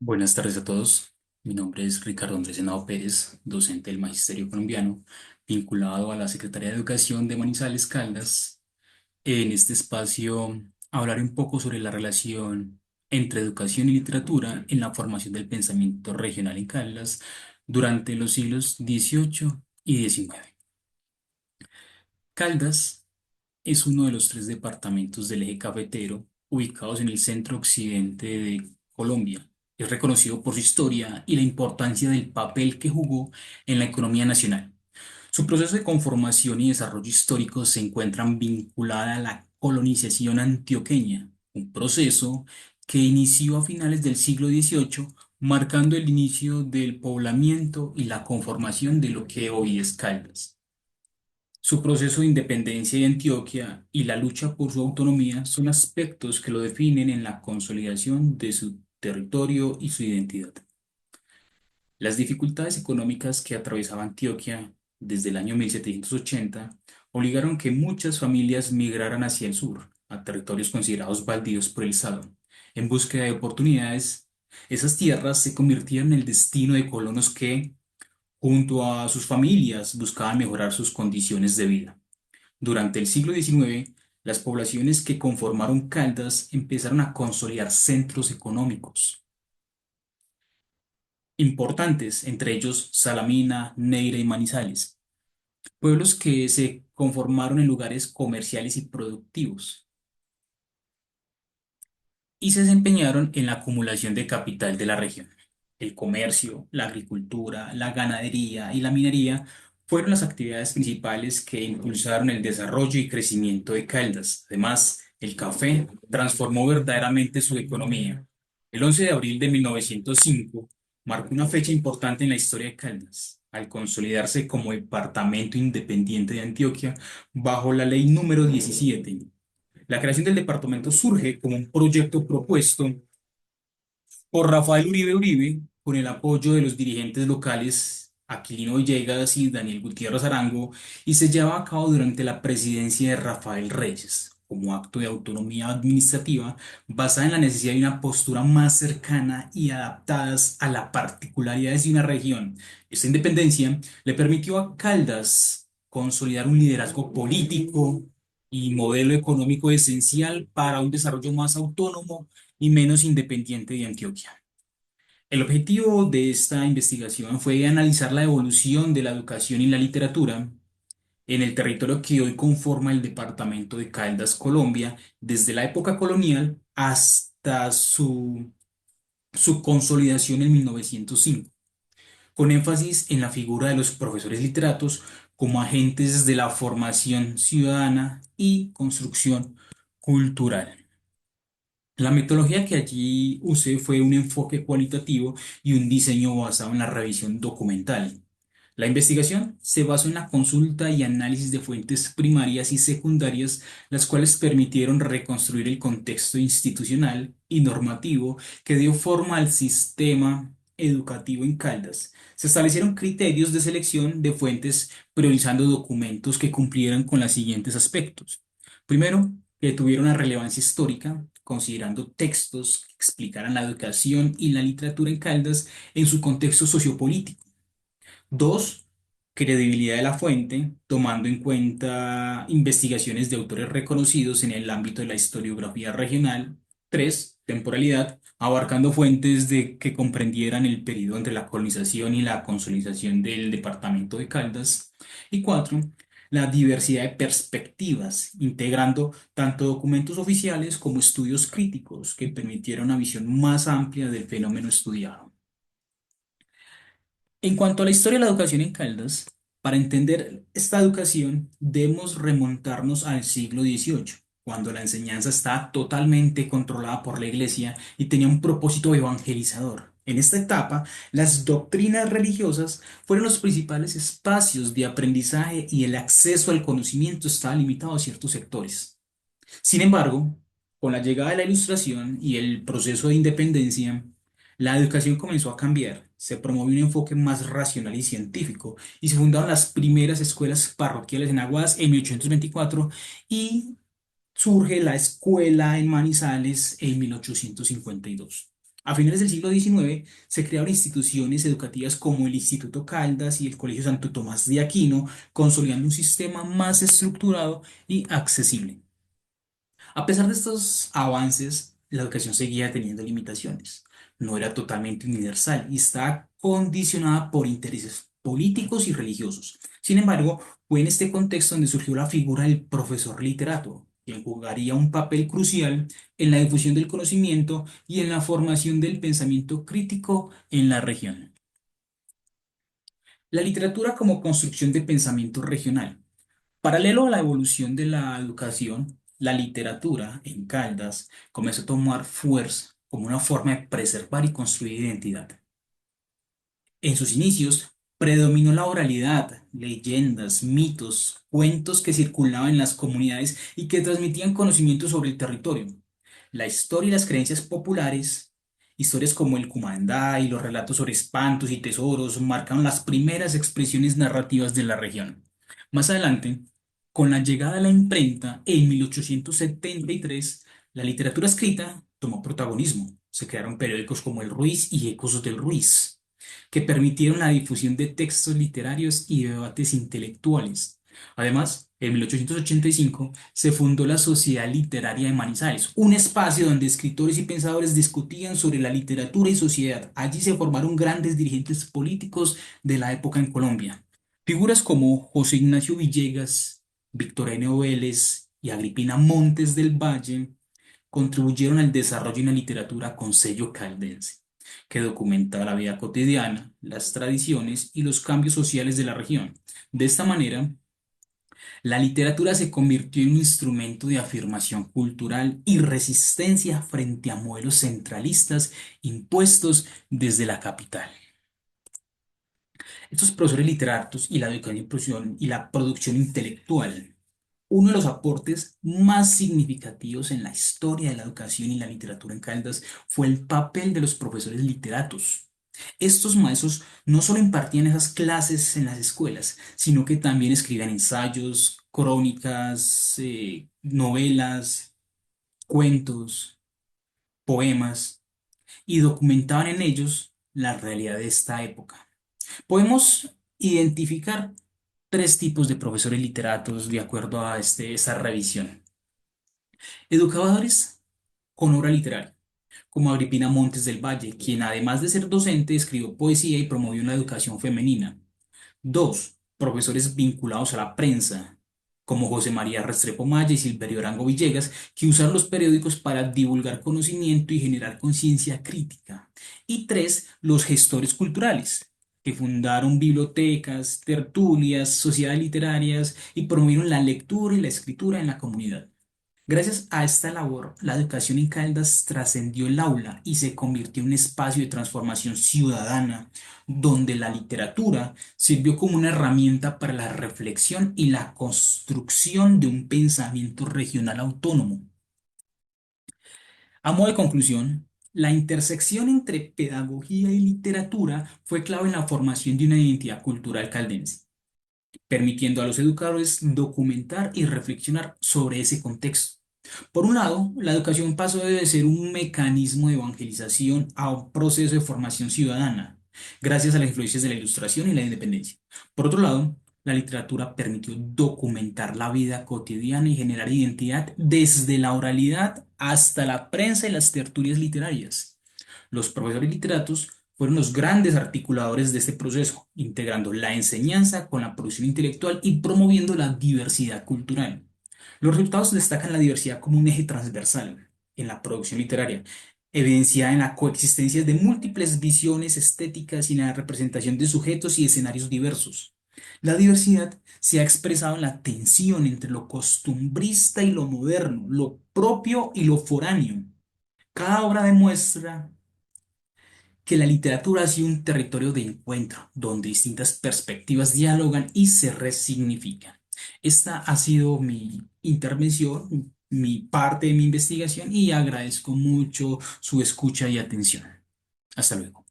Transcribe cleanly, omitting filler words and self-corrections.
Buenas tardes a todos. Mi nombre es Ricardo Andrés Henao Pérez, docente del Magisterio Colombiano, vinculado a la Secretaría de Educación de Manizales Caldas. En este espacio hablaré un poco sobre la relación entre educación y literatura en la formación del pensamiento regional en Caldas durante los siglos XVIII y XIX. Caldas es uno de los tres departamentos del eje cafetero ubicados en el centro occidente de Colombia. Es reconocido por su historia y la importancia del papel que jugó en la economía nacional. Su proceso de conformación y desarrollo histórico se encuentran vinculada a la colonización antioqueña, un proceso que inició a finales del siglo XVIII, marcando el inicio del poblamiento y la conformación de lo que hoy es Caldas. Su proceso de independencia de Antioquia y la lucha por su autonomía son aspectos que lo definen en la consolidación de su territorio y su identidad. Las dificultades económicas que atravesaba Antioquia desde el año 1780 obligaron que muchas familias migraran hacia el sur, a territorios considerados baldíos por el Estado. En búsqueda de oportunidades, esas tierras se convirtieron en el destino de colonos que, junto a sus familias, buscaban mejorar sus condiciones de vida. Durante el siglo XIX, las poblaciones que conformaron Caldas empezaron a consolidar centros económicos importantes, entre ellos Salamina, Neira y Manizales, pueblos que se conformaron en lugares comerciales y productivos y se desempeñaron en la acumulación de capital de la región. El comercio, la agricultura, la ganadería y la minería fueron las actividades principales que impulsaron el desarrollo y crecimiento de Caldas. Además, el café transformó verdaderamente su economía. El 11 de abril de 1905 marcó una fecha importante en la historia de Caldas, al consolidarse como departamento independiente de Antioquia bajo la ley número 17. La creación del departamento surge como un proyecto propuesto por Rafael Uribe Uribe, con el apoyo de los dirigentes locales Aquilino Villegas y Daniel Gutiérrez Arango, y se lleva a cabo durante la presidencia de Rafael Reyes, como acto de autonomía administrativa basada en la necesidad de una postura más cercana y adaptadas a las particularidades de una región. Esta independencia le permitió a Caldas consolidar un liderazgo político y modelo económico esencial para un desarrollo más autónomo y menos independiente de Antioquia. El objetivo de esta investigación fue analizar la evolución de la educación y la literatura en el territorio que hoy conforma el departamento de Caldas, Colombia, desde la época colonial hasta su consolidación en 1905, con énfasis en la figura de los profesores literatos como agentes de la formación ciudadana y construcción cultural. La metodología que allí usé fue un enfoque cualitativo y un diseño basado en la revisión documental. La investigación se basó en la consulta y análisis de fuentes primarias y secundarias, las cuales permitieron reconstruir el contexto institucional y normativo que dio forma al sistema educativo en Caldas. Se establecieron criterios de selección de fuentes priorizando documentos que cumplieran con los siguientes aspectos. Primero, que tuvieron una relevancia histórica, considerando textos que explicaran la educación y la literatura en Caldas en su contexto sociopolítico. Dos, credibilidad de la fuente, tomando en cuenta investigaciones de autores reconocidos en el ámbito de la historiografía regional. Tres, temporalidad, abarcando fuentes que comprendieran el periodo entre la colonización y la consolidación del departamento de Caldas. Y cuatro, la diversidad de perspectivas, integrando tanto documentos oficiales como estudios críticos que permitieran una visión más amplia del fenómeno estudiado. En cuanto a la historia de la educación en Caldas, para entender esta educación debemos remontarnos al siglo XVIII, cuando la enseñanza estaba totalmente controlada por la Iglesia y tenía un propósito evangelizador. En esta etapa, las doctrinas religiosas fueron los principales espacios de aprendizaje y el acceso al conocimiento estaba limitado a ciertos sectores. Sin embargo, con la llegada de la Ilustración y el proceso de independencia, la educación comenzó a cambiar. Se promovió un enfoque más racional y científico y se fundaron las primeras escuelas parroquiales en Aguas en 1824 y surge la escuela en Manizales en 1852. A finales del siglo XIX se crearon instituciones educativas como el Instituto Caldas y el Colegio Santo Tomás de Aquino, consolidando un sistema más estructurado y accesible. A pesar de estos avances, la educación seguía teniendo limitaciones. No era totalmente universal y estaba condicionada por intereses políticos y religiosos. Sin embargo, fue en este contexto donde surgió la figura del profesor literato, quien jugaría un papel crucial en la difusión del conocimiento y en la formación del pensamiento crítico en la región. La literatura como construcción de pensamiento regional. Paralelo a la evolución de la educación, la literatura en Caldas comenzó a tomar fuerza como una forma de preservar y construir identidad. En sus inicios predominó la oralidad, leyendas, mitos, cuentos que circulaban en las comunidades y que transmitían conocimientos sobre el territorio. La historia y las creencias populares, historias como el Cumandá y los relatos sobre espantos y tesoros, marcaron las primeras expresiones narrativas de la región. Más adelante, con la llegada de la imprenta en 1873, la literatura escrita tomó protagonismo. Se crearon periódicos como El Ruiz y Ecos del Ruiz, que permitieron la difusión de textos literarios y debates intelectuales. Además, en 1885 se fundó la Sociedad Literaria de Manizales, un espacio donde escritores y pensadores discutían sobre la literatura y sociedad. Allí se formaron grandes dirigentes políticos de la época en Colombia. Figuras como José Ignacio Villegas, Victoriano Vélez y Agripina Montes del Valle contribuyeron al desarrollo de una literatura con sello caldense, que documenta la vida cotidiana, las tradiciones y los cambios sociales de la región. De esta manera, la literatura se convirtió en un instrumento de afirmación cultural y resistencia frente a modelos centralistas impuestos desde la capital. Estos profesores literatos y la educación y la producción intelectual, uno de los aportes más significativos en la historia de la educación y la literatura en Caldas fue el papel de los profesores literatos. Estos maestros no solo impartían esas clases en las escuelas, sino que también escribían ensayos, crónicas, novelas, cuentos, poemas y documentaban en ellos la realidad de esta época. Podemos identificar tres tipos de profesores literatos de acuerdo a esta revisión. Educadores con obra literaria, como Agripina Montes del Valle, quien además de ser docente escribió poesía y promovió una educación femenina. Dos, profesores vinculados a la prensa, como José María Restrepo Maya y Silverio Arango Villegas, que usaron los periódicos para divulgar conocimiento y generar conciencia crítica. Y tres, los gestores culturales, que fundaron bibliotecas, tertulias, sociedades literarias y promovieron la lectura y la escritura en la comunidad. Gracias a esta labor, la educación en Caldas trascendió el aula y se convirtió en un espacio de transformación ciudadana, donde la literatura sirvió como una herramienta para la reflexión y la construcción de un pensamiento regional autónomo. A modo de conclusión, la intersección entre pedagogía y literatura fue clave en la formación de una identidad cultural caldense, permitiendo a los educadores documentar y reflexionar sobre ese contexto. Por un lado, la educación pasó de ser un mecanismo de evangelización a un proceso de formación ciudadana, gracias a las influencias de la Ilustración y la independencia. Por otro lado, la literatura permitió documentar la vida cotidiana y generar identidad desde la oralidad hasta la prensa y las tertulias literarias. Los profesores literatos fueron los grandes articuladores de este proceso, integrando la enseñanza con la producción intelectual y promoviendo la diversidad cultural. Los resultados destacan la diversidad como un eje transversal en la producción literaria, evidenciada en la coexistencia de múltiples visiones estéticas y en la representación de sujetos y escenarios diversos. La diversidad se ha expresado en la tensión entre lo costumbrista y lo moderno, lo propio y lo foráneo. Cada obra demuestra que la literatura ha sido un territorio de encuentro, donde distintas perspectivas dialogan y se resignifican. Esta ha sido mi intervención, mi parte de mi investigación y agradezco mucho su escucha y atención. Hasta luego.